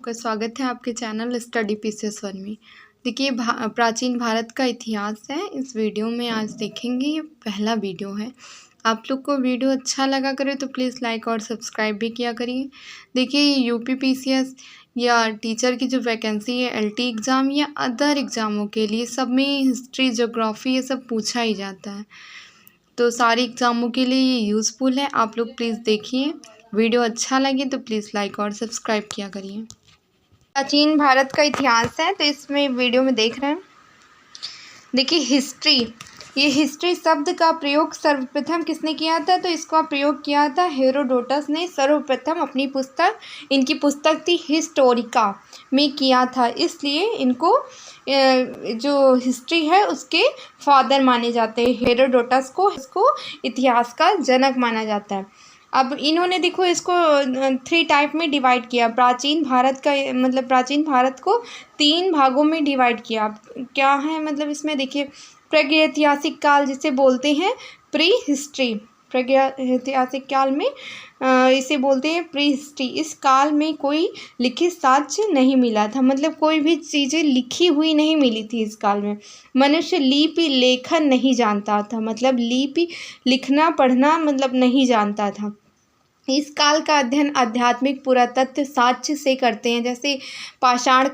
आपका स्वागत है आपके चैनल स्टडी पीसेस वन में। देखिए प्राचीन भारत का इतिहास है। इस वीडियो में आज देखेंगे, ये पहला वीडियो है। आप लोग को वीडियो अच्छा लगा करे तो प्लीज़ लाइक और सब्सक्राइब भी किया करिए। देखिए यूपी पीसीएस या टीचर की जो वैकेंसी है, एलटी एग्ज़ाम या अदर एग्ज़ामों के लिए सब में हिस्ट्री, ज्योग्राफी ये सब पूछा ही जाता है। तो सारे एग्ज़ामों के लिए ये यूज़फुल है। आप लोग प्लीज़ देखिए, वीडियो अच्छा लगे तो प्लीज़ लाइक और सब्सक्राइब किया करिए। प्राचीन भारत का इतिहास है, तो इसमें वीडियो में देख रहे हैं। देखिए हिस्ट्री, ये हिस्ट्री शब्द का प्रयोग सर्वप्रथम किसने किया था? तो इसका प्रयोग किया था हेरोडोटस ने सर्वप्रथम अपनी पुस्तक, इनकी पुस्तक थी हिस्टोरिका में किया था। इसलिए इनको जो हिस्ट्री है उसके फादर माने जाते हैं। हेरोडोटस को इसको इतिहास का जनक माना जाता है। अब इन्होंने देखो इसको 3 टाइप में डिवाइड किया। प्राचीन भारत का मतलब प्राचीन भारत को 3 भागों में डिवाइड किया। क्या है मतलब इसमें देखिए, प्रागैतिहासिक काल जिसे बोलते हैं प्री हिस्ट्री, प्रागैतिहासिक काल में इसे बोलते हैं प्री हिस्ट्री। इस काल में कोई लिखित साक्ष्य नहीं मिला था, मतलब कोई भी चीज़ें लिखी हुई नहीं मिली थी। इस काल में मनुष्य लिपि लेखन नहीं जानता था, मतलब लिपि लिखना पढ़ना मतलब नहीं जानता था। इस काल का अध्ययन आध्यात्मिक पुरातत्व साक्ष्य से करते हैं। जैसे पाषाण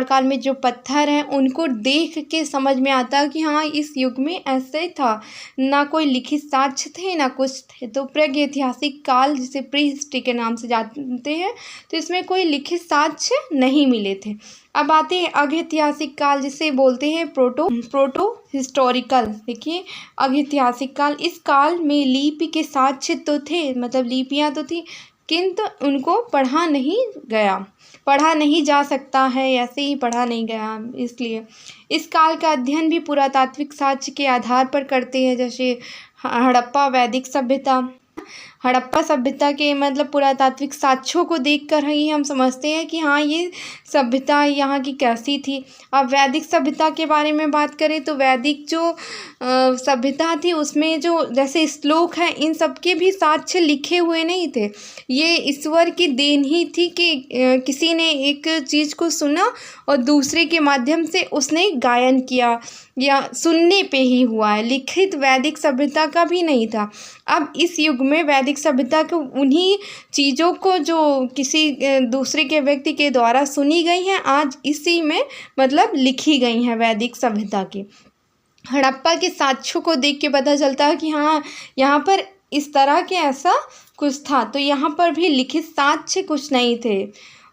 काल में जो पत्थर हैं उनको देख के समझ में आता है कि हाँ इस युग में ऐसे था, ना कोई लिखित साक्ष्य थे ना कुछ थे। तो प्रागैतिहासिक काल जिसे प्री हिस्ट्री के नाम से जानते हैं, तो इसमें कोई लिखित साक्ष्य नहीं मिले थे। अब आते हैं अगैतिहासिक काल जिसे बोलते हैं प्रोटो हिस्टोरिकल। देखिए अगैतिहासिक काल, इस काल में लिपि के साक्ष्य तो थे, मतलब लिपियाँ तो थी, किंतु उनको पढ़ा नहीं जा सकता है, ऐसे ही पढ़ा नहीं गया। इसलिए इस काल का अध्ययन भी पुरातात्विक साक्ष्य के आधार पर करते हैं। जैसे हड़प्पा वैदिक सभ्यता, हड़प्पा सभ्यता के मतलब पुरातात्विक साक्ष्यों को देखकर ही हम समझते हैं कि हाँ ये सभ्यता यहाँ की कैसी थी। अब वैदिक सभ्यता के बारे में बात करें तो वैदिक जो सभ्यता थी उसमें जो जैसे श्लोक है, इन सब के भी साक्ष्य लिखे हुए नहीं थे। ये ईश्वर की देन ही थी कि किसी ने एक चीज़ को सुना और दूसरे के माध्यम से उसने गायन किया, या सुनने पे ही हुआ है। लिखित वैदिक सभ्यता का भी नहीं था। अब इस युग में वैदिक सभ्यता को उन्हीं चीज़ों को जो किसी दूसरे के व्यक्ति के द्वारा सुनी गई हैं, आज इसी में मतलब लिखी गई हैं वैदिक सभ्यता की। हड़प्पा के साक्ष्यों को देख के पता चलता है कि हाँ यहाँ पर इस तरह के ऐसा कुछ था, तो यहाँ पर भी लिखित साक्ष्य कुछ नहीं थे।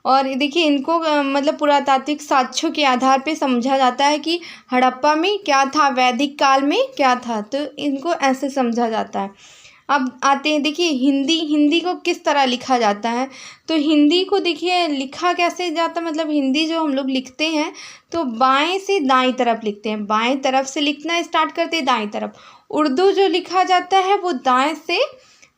और देखिए इनको मतलब पुरातात्विक साक्ष्यों के आधार पे समझा जाता है कि हड़प्पा में क्या था, वैदिक काल में क्या था, तो इनको ऐसे समझा जाता है। अब आते हैं देखिए हिंदी को किस तरह लिखा जाता है। तो हिंदी को देखिए लिखा कैसे जाता है, मतलब हिंदी जो हम लोग लिखते हैं तो बाएं से दाएं तरफ लिखते हैं, बाएं तरफ से लिखना स्टार्ट करते हैं दाएं तरफ। उर्दू जो लिखा जाता है वो दाएं से,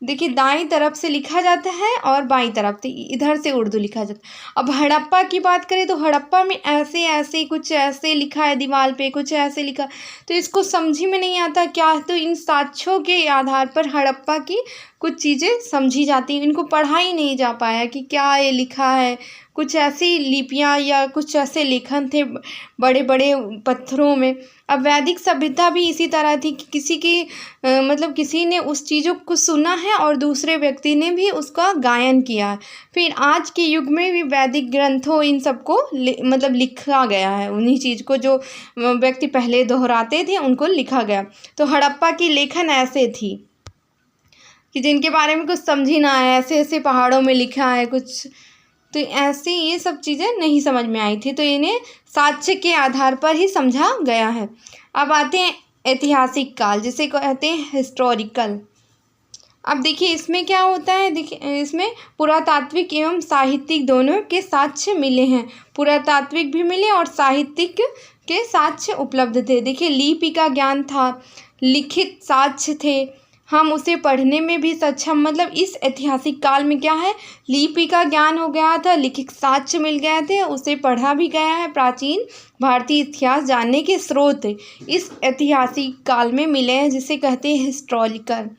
देखिए दाईं तरफ से लिखा जाता है और बाईं तरफ से इधर से उर्दू लिखा जाता है। अब हड़प्पा की बात करें तो हड़प्पा में ऐसे कुछ ऐसे लिखा है, दीवार पे कुछ ऐसे लिखा, तो इसको समझ में नहीं आता क्या। तो इन साक्ष्यों के आधार पर हड़प्पा की कुछ चीज़ें समझी जाती हैं, इनको पढ़ा ही नहीं जा पाया कि क्या ये लिखा है। कुछ ऐसी लिपियाँ या कुछ ऐसे लेखन थे बड़े बड़े पत्थरों में। अब वैदिक सभ्यता भी इसी तरह थी कि किसी की मतलब किसी ने उस चीज़ों को सुना है और दूसरे व्यक्ति ने भी उसका गायन किया है। फिर आज के युग में भी वैदिक ग्रंथों इन सबको मतलब लिखा गया है, उन्हीं चीज़ को जो व्यक्ति पहले दोहराते थे उनको लिखा गया। तो हड़प्पा की लेखन ऐसे थी कि जिनके बारे में कुछ समझ ही ना आया, ऐसे पहाड़ों में लिखा है कुछ, तो ऐसे ये सब चीज़ें नहीं समझ में आई थी, तो इन्हें साक्ष्य के आधार पर ही समझा गया है। अब आते हैं ऐतिहासिक काल जिसे कहते हैं हिस्टोरिकल। अब देखिए इसमें क्या होता है, देखिए इसमें पुरातात्विक एवं साहित्यिक दोनों के साक्ष्य मिले हैं, पुरातात्विक भी मिले और साहित्यिक के साक्ष्य उपलब्ध थे। देखिए लिपि का ज्ञान था, लिखित साक्ष्य थे, हम उसे पढ़ने में भी सक्षम, मतलब इस ऐतिहासिक काल में क्या है, लिपि का ज्ञान हो गया था, लिखित साक्ष्य मिल गए थे, उसे पढ़ा भी गया है। प्राचीन भारतीय इतिहास जानने के स्रोत इस ऐतिहासिक काल में मिले हैं, जिसे कहते हैं हिस्टोरिकल।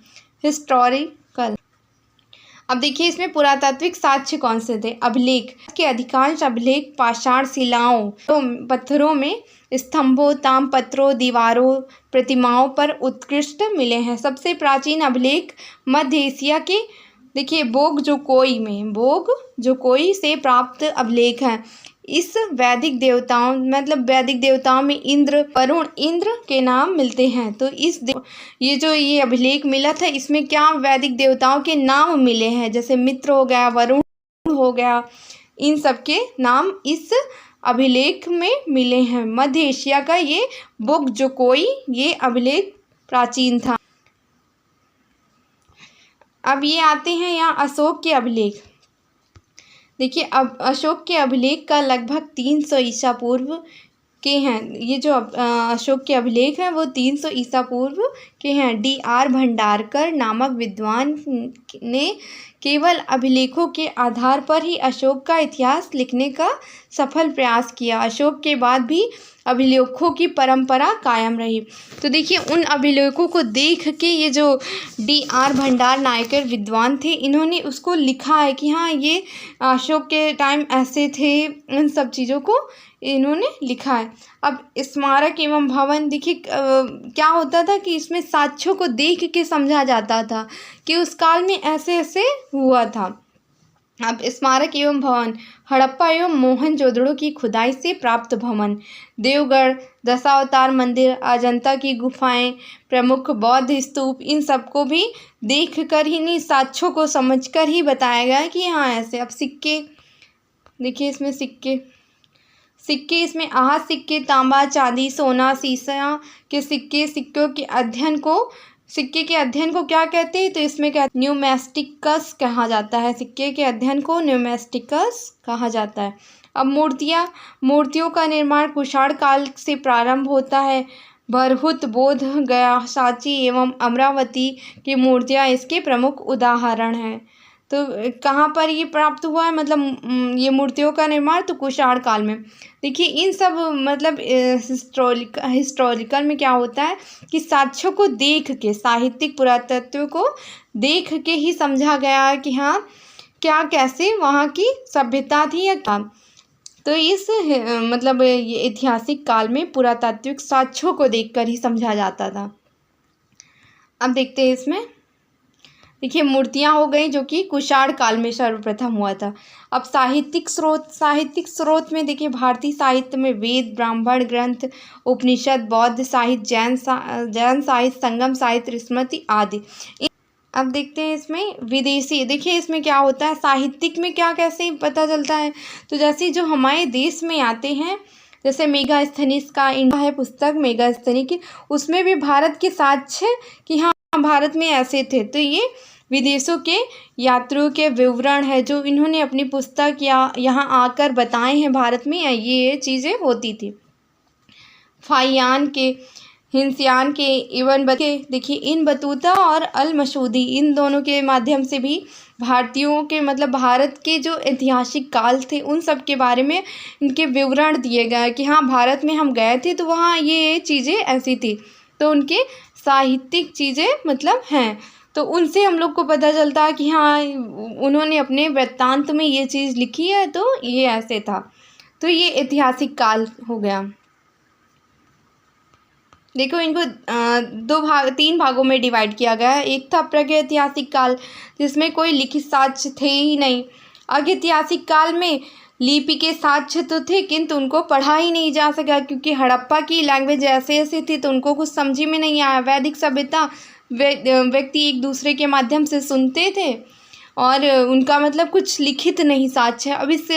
अब देखिए इसमें पुरातात्विक साक्ष्य कौन से थे। अभिलेख के अधिकांश अभिलेख पाषाण शिलाओं तो पत्थरों में स्तंभों, ताम्रपत्रों, दीवारों, प्रतिमाओं पर उत्कृष्ट मिले हैं। सबसे प्राचीन अभिलेख मध्य एशिया के देखिए बोग जो कोई से प्राप्त अभिलेख हैं। इस वैदिक देवताओं में इंद्र, वरुण, इंद्र के नाम मिलते हैं। तो ये अभिलेख मिला था, इसमें क्या वैदिक देवताओं के नाम मिले हैं, जैसे मित्र हो गया, वरुण हो गया, इन सब के नाम इस अभिलेख में मिले हैं। मध्य एशिया का ये बोगजोकोई ये अभिलेख प्राचीन था। अब ये आते हैं यहाँ अशोक के अभिलेख। देखिए अब अशोक के अभिलेख का लगभग 300 ईसा पूर्व के हैं। ये जो अशोक के अभिलेख हैं वो 300 ईसा पूर्व के हैं। D.R. भंडारकर नामक विद्वान ने केवल अभिलेखों के आधार पर ही अशोक का इतिहास लिखने का सफल प्रयास किया। अशोक के बाद भी अभिलेखों की परंपरा कायम रही। तो देखिए उन अभिलेखों को देख के ये जो D.R. भंडार नायकर विद्वान थे, इन्होंने उसको लिखा है कि हाँ ये अशोक के टाइम ऐसे थे, इन सब चीज़ों को इन्होंने लिखा है। अब स्मारक एवं भवन देखिए क्या होता था कि इसमें साक्ष्यों को देख के समझा जाता था कि उस काल में ऐसे ऐसे हुआ था। अब स्मारक एवं भवन, हड़प्पा एवं मोहनजोदड़ो की खुदाई से प्राप्त भवन, देवगढ़, दशावतार मंदिर, अजंता की गुफाएं, प्रमुख बौद्ध स्तूप, इन सबको भी देख कर ही नहीं, साक्ष्यों को समझ कर ही बताया गया है कि हाँ ऐसे। अब सिक्के देखिए, इसमें सिक्के इसमें आहत सिक्के, तांबा, चांदी, सोना, सीसा के सिक्के के अध्ययन को क्या कहते हैं, तो इसमें क्या न्यूमेस्टिकस कहा जाता है। सिक्के के अध्ययन को न्यूमेस्टिकस कहा जाता है। अब मूर्तियों का निर्माण कुषाण काल से प्रारंभ होता है। बरहुत, बोध गया, सांची एवं अमरावती की मूर्तियाँ इसके प्रमुख उदाहरण हैं। तो कहाँ पर ये प्राप्त हुआ है, मतलब ये मूर्तियों का निर्माण तो कुषाण काल में। देखिए इन सब मतलब हिस्टोरिकल में क्या होता है कि साक्ष्यों को देख के, साहित्यिक पुरातत्व को देख के ही समझा गया है कि हाँ क्या कैसे वहाँ की सभ्यता थी या क्या। तो इस मतलब ये ऐतिहासिक काल में पुरातात्विक साक्ष्यों को देखकर ही समझा जाता था। अब देखते हैं इसमें, देखिए मूर्तियाँ हो गई जो कि कुषाण काल में सर्वप्रथम हुआ था। अब साहित्यिक स्रोत में देखिए भारतीय साहित्य में वेद, ब्राह्मण ग्रंथ, उपनिषद, बौद्ध साहित्य, जैन साहित्य, संगम साहित्य, स्मृति आदि। अब देखते हैं इसमें विदेशी। देखिए इसमें क्या होता है, साहित्यिक में क्या कैसे पता चलता है, तो जैसे जो हमारे देश में आते हैं, जैसे मेगास्थनीज का इंडिया है पुस्तक मेगास्थनी की, उसमें भी भारत के साक्ष्य कि हाँ भारत में ऐसे थे। तो ये विदेशों के यात्रियों के विवरण है जो इन्होंने अपनी पुस्तक या यहाँ आकर बताए हैं भारत में ये चीज़ें होती थी। फाहियान के, हिंसियान के, इवन बके, देखिए इन बतूता और अल मसूदी, इन दोनों के माध्यम से भी भारतीयों के मतलब भारत के जो ऐतिहासिक काल थे उन सब के बारे में इनके विवरण दिए गए कि हाँ भारत में हम गए थे तो वहाँ ये चीज़ें ऐसी थी। तो उनके साहित्यिक चीज़ें मतलब हैं, तो उनसे हम लोग को पता चलता है कि हाँ उन्होंने अपने वृत्तांत में ये चीज़ लिखी है तो ये ऐसे था। तो ये ऐतिहासिक काल हो गया। देखो इनको 3 भागों में डिवाइड किया गया है। एक था प्रागैतिहासिक काल जिसमें कोई लिखित साक्ष्य थे ही नहीं। अगैतिहासिक काल में लिपि के साक्ष्य तो थे किंतु उनको पढ़ा ही नहीं जा सका क्योंकि हड़प्पा की लैंग्वेज ऐसे थी तो उनको कुछ समझ में नहीं आया। वैदिक सभ्यता व्यक्ति एक दूसरे के माध्यम से सुनते थे और उनका मतलब कुछ लिखित नहीं साक्ष्य। अब इस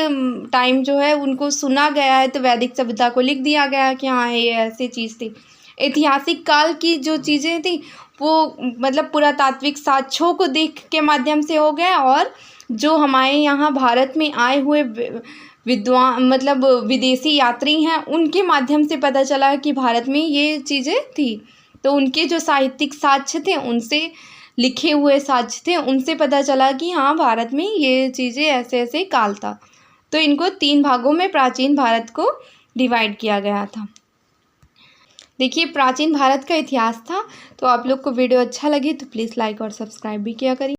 टाइम जो है उनको सुना गया है तो वैदिक सभ्यता को लिख दिया गया कि हाँ ये ऐसी चीज़ थी। ऐतिहासिक काल की जो चीज़ें थी वो मतलब पुरातात्विक साक्ष्यों को देख के माध्यम से हो गया और जो हमारे यहाँ भारत में आए हुए विद्वान मतलब विदेशी यात्री हैं उनके माध्यम से पता चला कि भारत में ये चीज़ें थी। तो उनके जो साहित्यिक साक्ष्य थे, उनसे लिखे हुए साक्ष्य थे, उनसे पता चला कि हाँ भारत में ये चीज़ें ऐसे ऐसे काल था। तो इनको 3 भागों में प्राचीन भारत को डिवाइड किया गया था। देखिए प्राचीन भारत का इतिहास था। तो आप लोग को वीडियो अच्छा लगे तो प्लीज़ लाइक और सब्सक्राइब भी किया करिए।